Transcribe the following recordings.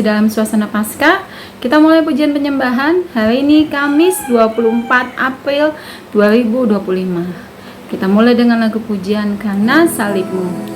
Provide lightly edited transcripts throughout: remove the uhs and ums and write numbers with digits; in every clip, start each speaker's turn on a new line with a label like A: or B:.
A: masih dalam suasana Paskah. Kita mulai pujian penyembahan. Hari ini Kamis 24 April 2025. Kita mulai dengan lagu pujian Karena Salibmu.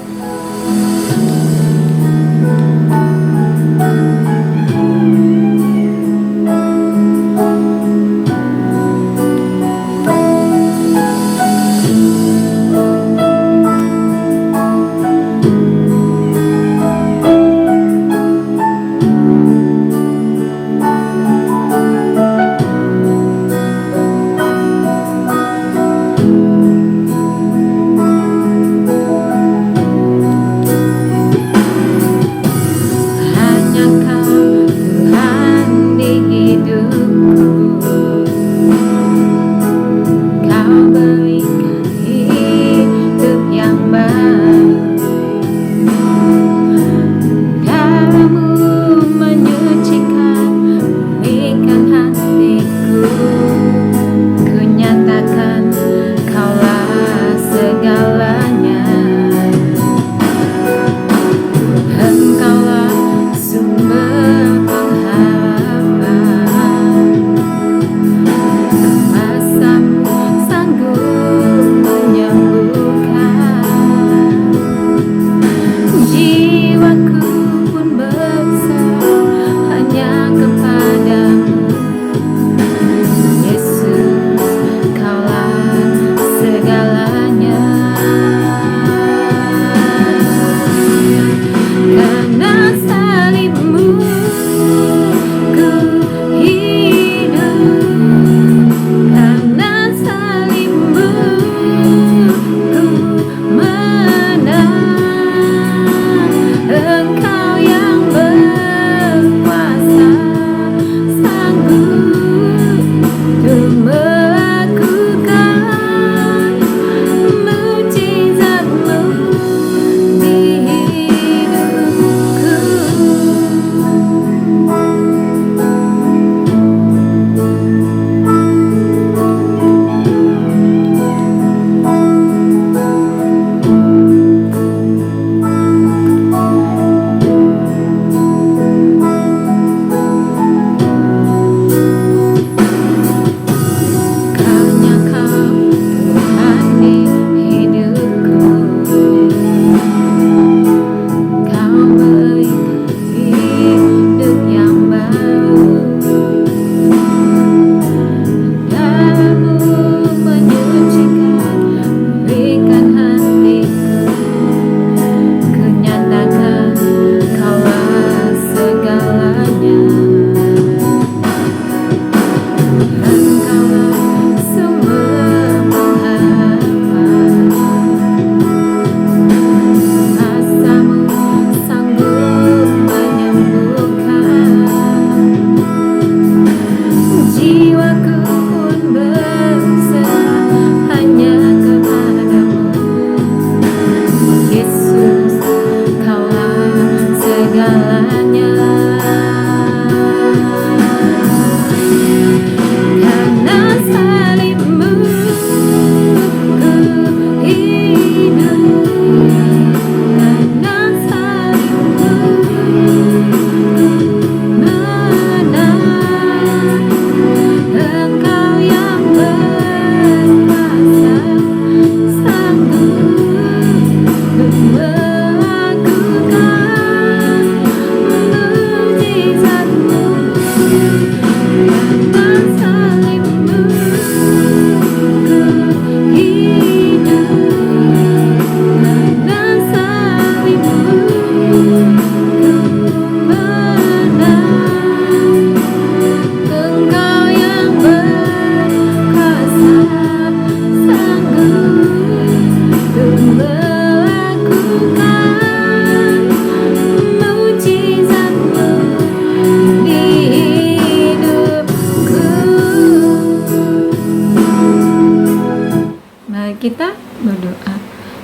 A: Kita berdoa.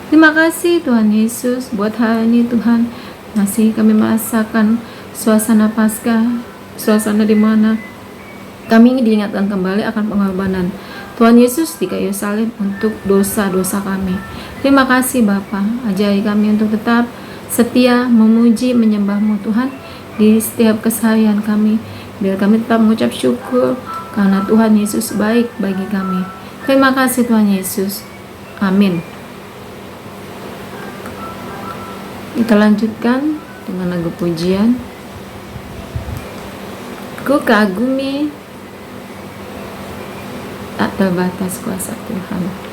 A: Terima kasih Tuhan Yesus buat hari ini Tuhan. Masih kami merasakan suasana Paskah, suasana di mana kami diingatkan kembali akan pengorbanan Tuhan Yesus di kayu salib untuk dosa-dosa kami. Terima kasih Bapa, ajari kami untuk tetap setia memuji menyembah-Mu Tuhan di setiap keseharian kami. Biar kami tetap mengucap syukur karena Tuhan Yesus baik bagi kami. Terima kasih Tuhan Yesus. Amin. Kita lanjutkan dengan lagu pujian. Ku kagumi tak terbatas kuasa Tuhan.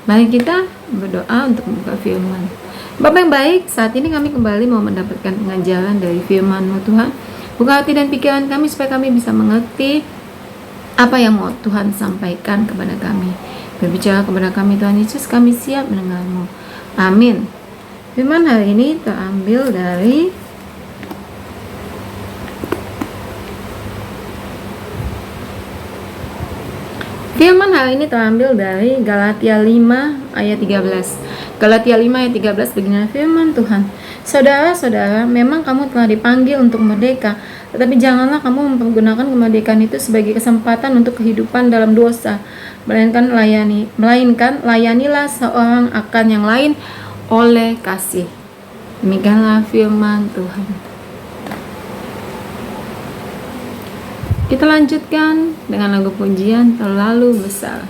A: Mari kita berdoa untuk membuka firman. Bapa yang baik, saat ini kami kembali mau mendapatkan pengajaran dari firman-Mu Tuhan. Buka hati dan pikiran kami supaya kami bisa mengerti apa yang mau Tuhan sampaikan kepada kami. Berbicara kepada kami Tuhan Yesus, kami siap mendengar-Mu. Amin. Firman hari ini terambil dari Galatia 5 ayat 13. Galatia 5 ayat 13 beginilah firman Tuhan. Saudara-saudara, memang kamu telah dipanggil untuk merdeka, tetapi janganlah kamu mempergunakan kemerdekaan itu sebagai kesempatan untuk kehidupan dalam dosa, melainkan layanilah seorang akan yang lain oleh kasih. Demikianlah firman Tuhan. Kita lanjutkan dengan lagu pujian Terlalu Besar.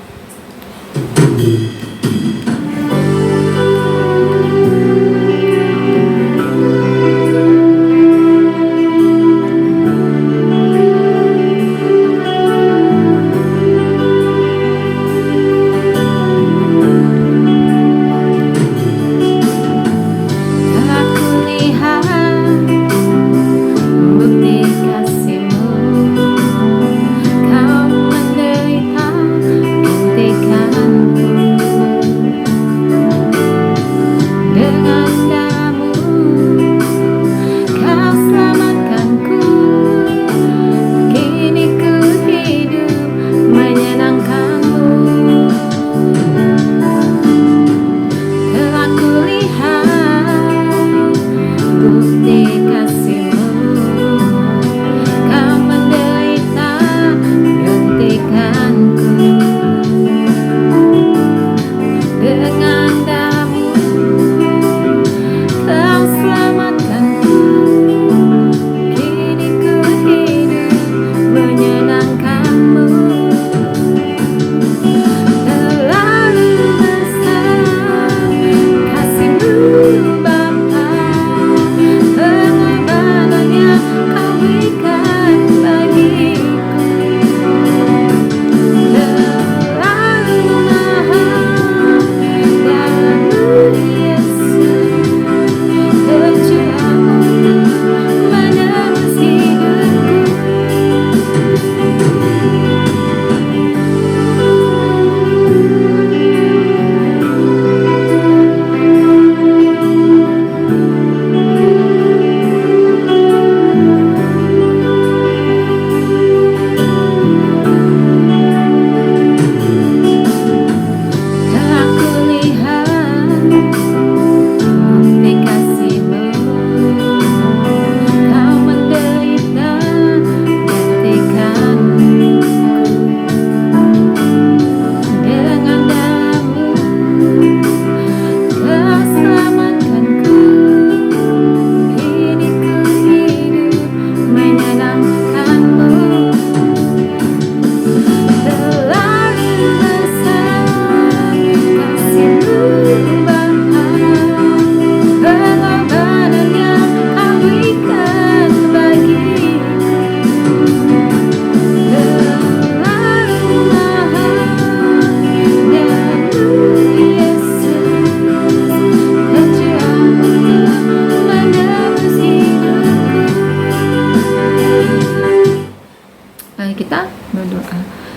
A: Kau menderita gantikanku.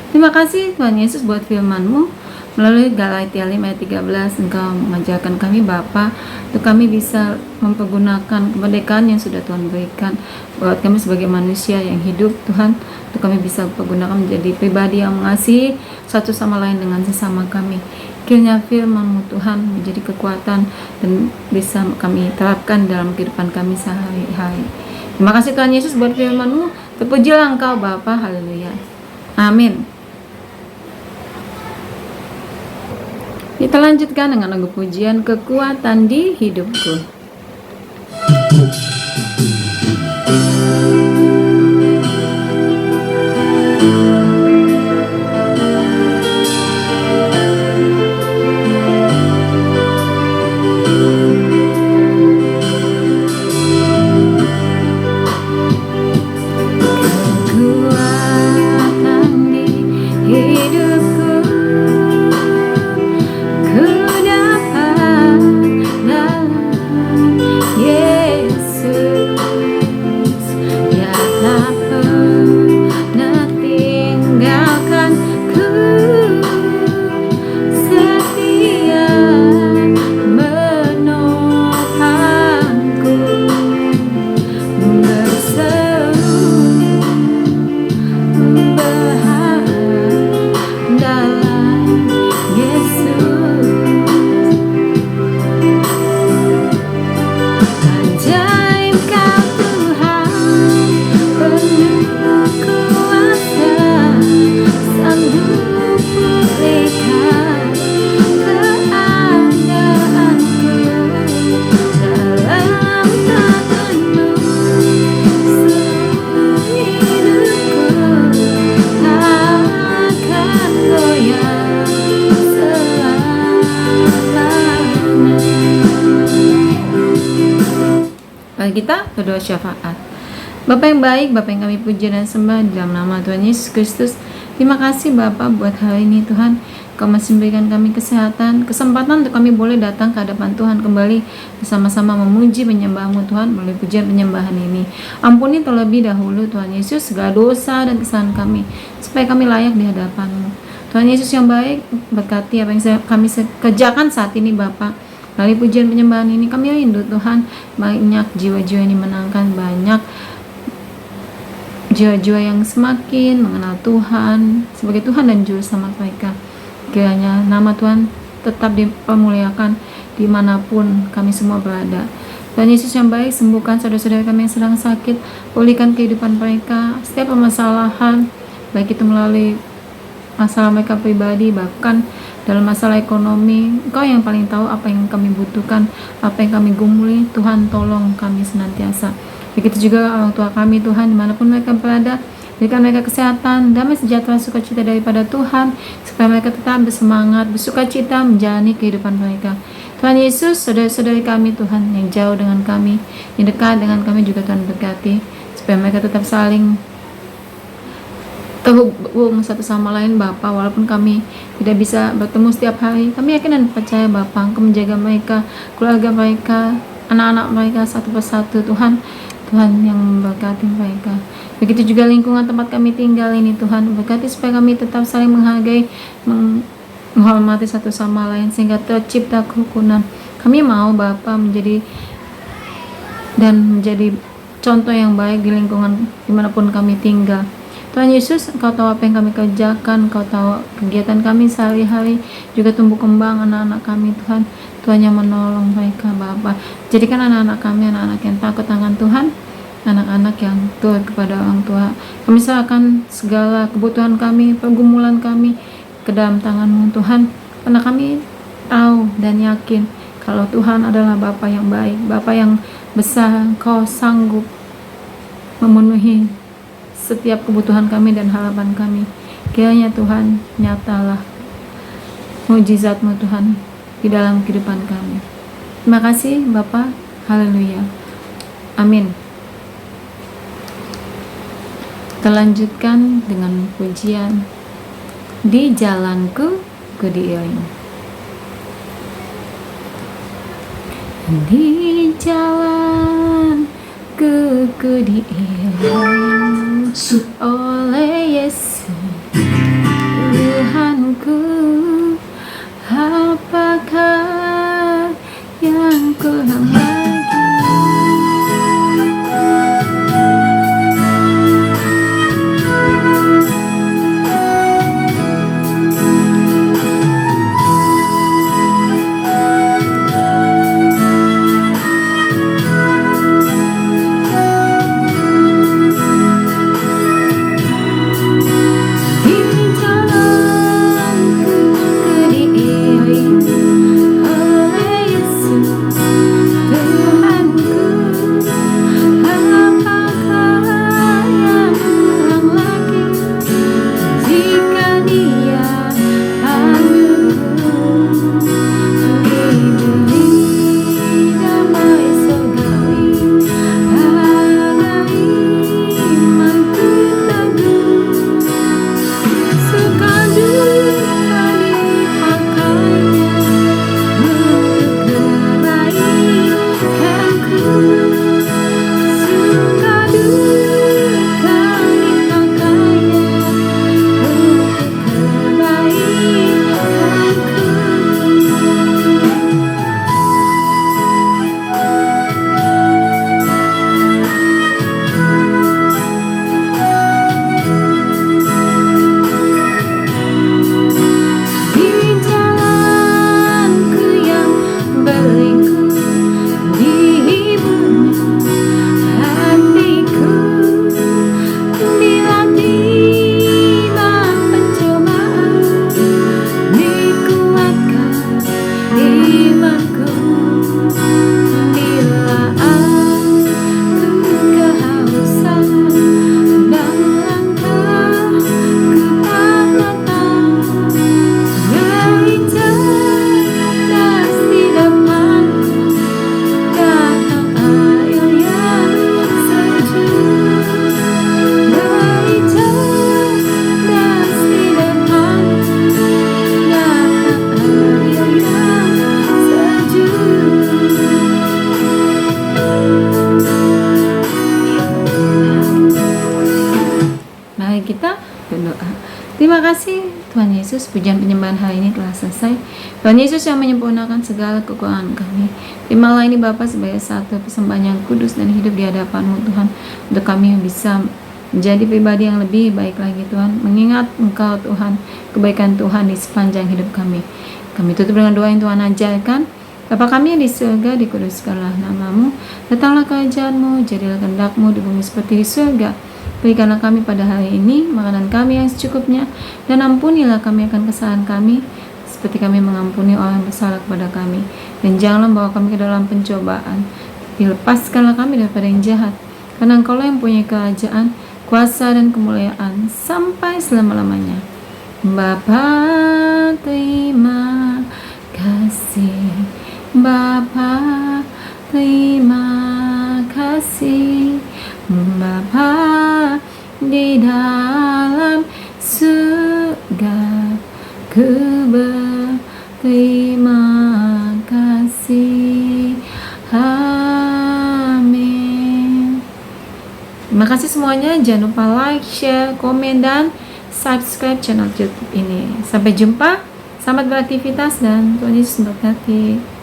A: Terima kasih Tuhan Yesus buat firman-Mu. Melalui Galatia 5 ayat 13, Engkau mengajarkan kami Bapa, untuk kami bisa mempergunakan kemerdekaan yang sudah Tuhan berikan buat kami sebagai manusia yang hidup, Tuhan, untuk kami bisa pergunakan menjadi pribadi yang mengasihi satu sama lain dengan sesama kami. Kiranya firman-Mu Tuhan menjadi kekuatan dan bisa kami terapkan dalam kehidupan kami sehari-hari. Terima kasih Tuhan Yesus buat firman-Mu. Terpujilah Engkau Bapa. Haleluya. Amin. Kita lanjutkan dengan lagu pujian Kekuatan di Hidupku. Kita berdoa syafaat. Bapa yang baik, Bapa yang kami puji dan sembah dalam nama Tuhan Yesus Kristus. Terima kasih Bapa buat hari ini Tuhan. Kau masih memberikan kami kesehatan, kesempatan untuk kami boleh datang ke hadapan Tuhan kembali bersama-sama memuji menyembah-Mu Tuhan melalui pujian penyembahan ini. Ampuni terlebih dahulu Tuhan Yesus segala dosa dan kesalahan kami, supaya kami layak di hadapan-Mu. Tuhan Yesus yang baik, berkati apa yang kami kerjakan saat ini Bapa. Melalui pujian penyembahan ini kami rindu Tuhan, banyak jiwa-jiwa yang dimenangkan, banyak jiwa-jiwa yang semakin mengenal Tuhan sebagai Tuhan dan Juru Selamat mereka. Kiranya nama Tuhan tetap dipermuliakan dimanapun kami semua berada. Tuhan Yesus yang baik, sembuhkan saudara-saudara kami yang sedang sakit, pulihkan kehidupan mereka, setiap permasalahan, baik itu melalui masalah mereka pribadi, bahkan dalam masalah ekonomi. Engkau yang paling tahu apa yang kami butuhkan, apa yang kami gumuli. Tuhan tolong kami senantiasa. Begitu juga orang tua kami Tuhan, dimanapun mereka berada, berikan mereka kesehatan, damai sejahtera, sukacita daripada Tuhan, supaya mereka tetap bersemangat, bersukacita menjalani kehidupan mereka. Tuhan Yesus, saudara-saudari kami Tuhan yang jauh dengan kami, yang dekat dengan kami juga Tuhan berkati, supaya mereka tetap saling terhubung satu sama lain Bapa. Walaupun kami tidak bisa bertemu setiap hari, kami yakin dan percaya Bapa Engkau menjaga mereka, keluarga mereka, anak-anak mereka satu persatu Tuhan. Tuhan yang memberkati mereka. Begitu juga lingkungan tempat kami tinggal ini Tuhan, berkati supaya kami tetap saling menghargai, menghormati satu sama lain sehingga tercipta kerukunan. Kami mau Bapa menjadi contoh yang baik di lingkungan dimanapun kami tinggal. Tuhan Yesus, Engkau tahu apa yang kami kerjakan, Engkau tahu kegiatan kami sehari-hari, juga tumbuh kembang anak-anak kami Tuhan. Tuhan yang menolong mereka Bapa. Jadikan anak-anak kami anak-anak yang takut akan Tuhan, anak-anak yang turut kepada orang tua. Kami serahkan segala kebutuhan kami, pergumulan kami ke dalam tangan-Mu Tuhan, karena kami tahu dan yakin kalau Tuhan adalah Bapa yang baik, Bapa yang besar. Engkau sanggup memenuhi setiap kebutuhan kami dan harapan kami. Kiranya Tuhan nyatalah mujizat-Mu Tuhan di dalam kehidupan kami. Terima kasih Bapa. Haleluya. Amin. Kita lanjutkan dengan pujian Di Jalanku Ku Diiring. Di jalan ku diiring oleh Yesus. Terima kasih Tuhan Yesus, pujian penyembahan hari ini telah selesai. Tuhan Yesus yang menyempurnakan segala kekurangan kami. Terimalah ini Bapa sebagai satu persembahan yang kudus dan hidup di hadapan-Mu Tuhan, untuk kami bisa menjadi pribadi yang lebih baik lagi Tuhan, mengingat Engkau Tuhan, kebaikan Tuhan di sepanjang hidup kami. Kami tutup dengan doa yang Tuhan ajarkan. Bapa kami yang di surga, dikuduskanlah nama-Mu, datanglah kerajaan-Mu, jadilah kehendak-Mu di bumi seperti di surga. Berikanlah kami pada hari ini makanan kami yang secukupnya, dan ampunilah kami akan kesalahan kami, seperti kami mengampuni orang yang bersalah kepada kami. Dan janganlah bawa kami ke dalam pencobaan, tapi lepaskanlah kami daripada yang jahat. Karena Engkau yang punya kerajaan, kuasa dan kemuliaan sampai selama-lamanya. Bapa, terima kasih. Bapa, terima kasih. Bapa di dalam surga, ku berterima kasih. Amin. Terima kasih semuanya. Jangan lupa like, share, komen, dan subscribe channel YouTube ini. Sampai jumpa. Selamat beraktivitas dan Tuhan Yesus memberkati.